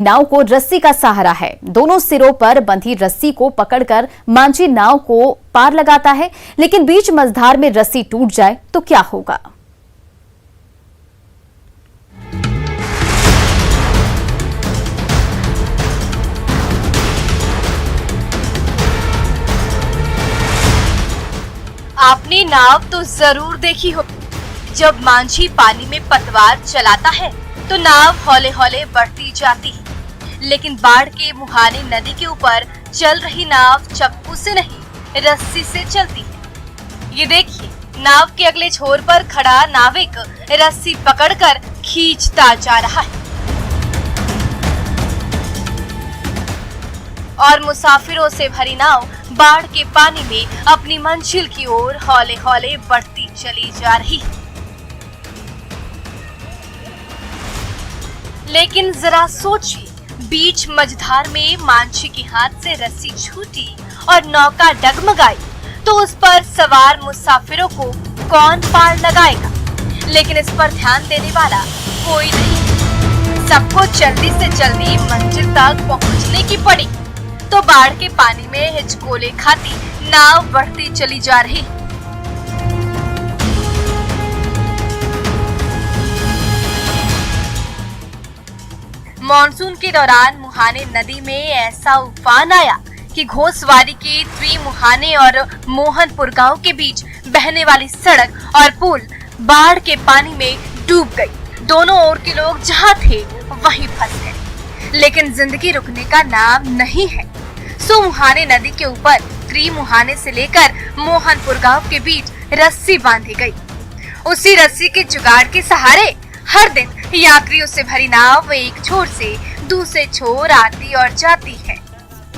नाव को रस्सी का सहारा है। दोनों सिरों पर बंधी रस्सी को पकड़कर मांझी नाव को पार लगाता है, लेकिन बीच मझधार में रस्सी टूट जाए तो क्या होगा। आपने नाव तो जरूर देखी हो। जब मांझी पानी में पतवार चलाता है तो नाव हौले हौले बढ़ती जाती है, लेकिन बाढ़ के मुहाने नदी के ऊपर चल रही नाव चप्पू से नहीं, रस्सी से चलती है। ये देखिए, नाव के अगले छोर पर खड़ा नाविक रस्सी पकड़कर खींचता जा रहा है और मुसाफिरों से भरी नाव बाढ़ के पानी में अपनी मंजिल की ओर हौले हौले बढ़ती चली जा रही है। लेकिन जरा सोचिए, बीच मझधार में मांझी के हाथ से रस्सी छूटी और नौका डगमगाई तो उस पर सवार मुसाफिरों को कौन पार लगाएगा। लेकिन इस पर ध्यान देने वाला कोई नहीं। सबको जल्दी से जल्दी मंजिल तक पहुंचने की पड़ी तो बाढ़ के पानी में हिचकोले खाती नाव बढ़ती चली जा रही। मॉनसून के दौरान मुहाने नदी में ऐसा उफान आया कि घोसवारी के त्रिमुहाने और मोहनपुर गांव के बीच बहने वाली सड़क और पुल बाढ़ के पानी में डूब गई। दोनों ओर के लोग जहां थे वहीं फंस गए, लेकिन जिंदगी रुकने का नाम नहीं है। सो मुहाने नदी के ऊपर त्रिमुहाने से लेकर मोहनपुर गांव के बीच रस्सी बांधी गई। उसी रस्सी के जुगाड़ के सहारे हर दिन यात्रियों से भरी नाव एक छोर से दूसरे छोर आती और जाती है।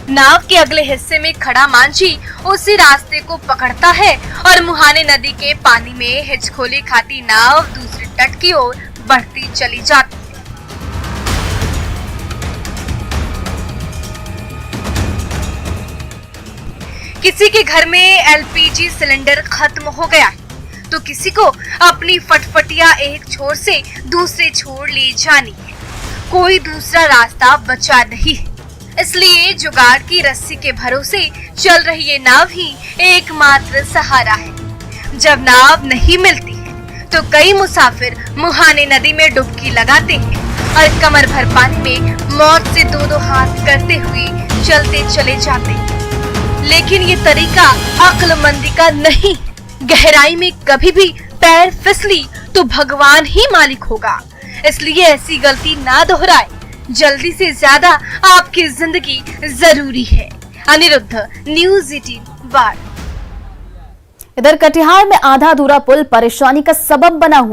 नाव के अगले हिस्से में खड़ा मांझी उसी रास्ते को पकड़ता है और मुहाने नदी के पानी में हिचकोले खाती नाव दूसरे तट की ओर बढ़ती चली जाती है। किसी के घर में एलपीजी सिलेंडर खत्म हो गया है तो किसी को अपनी फटफटिया एक छोर से दूसरे छोर ले जानी है। कोई दूसरा रास्ता बचा नहीं है, इसलिए जुगाड़ की रस्सी के भरोसे चल रही ये नाव ही एकमात्र सहारा है। जब नाव नहीं मिलती है तो कई मुसाफिर मुहाने नदी में डुबकी लगाते हैं और कमर भर पानी में मौत से दो दो हाथ करते हुए चलते चले जाते हैं। लेकिन ये तरीका अक्लमंदी का नहीं। गहराई में कभी भी पैर फिसली तो भगवान ही मालिक होगा, इसलिए ऐसी गलती ना दोहराए। जल्दी से ज्यादा आपकी जिंदगी जरूरी है। अनिरुद्ध, न्यूज़ 18 बाढ़। इधर कटिहार में आधा अधूरा पुल परेशानी का सबब बना हुआ।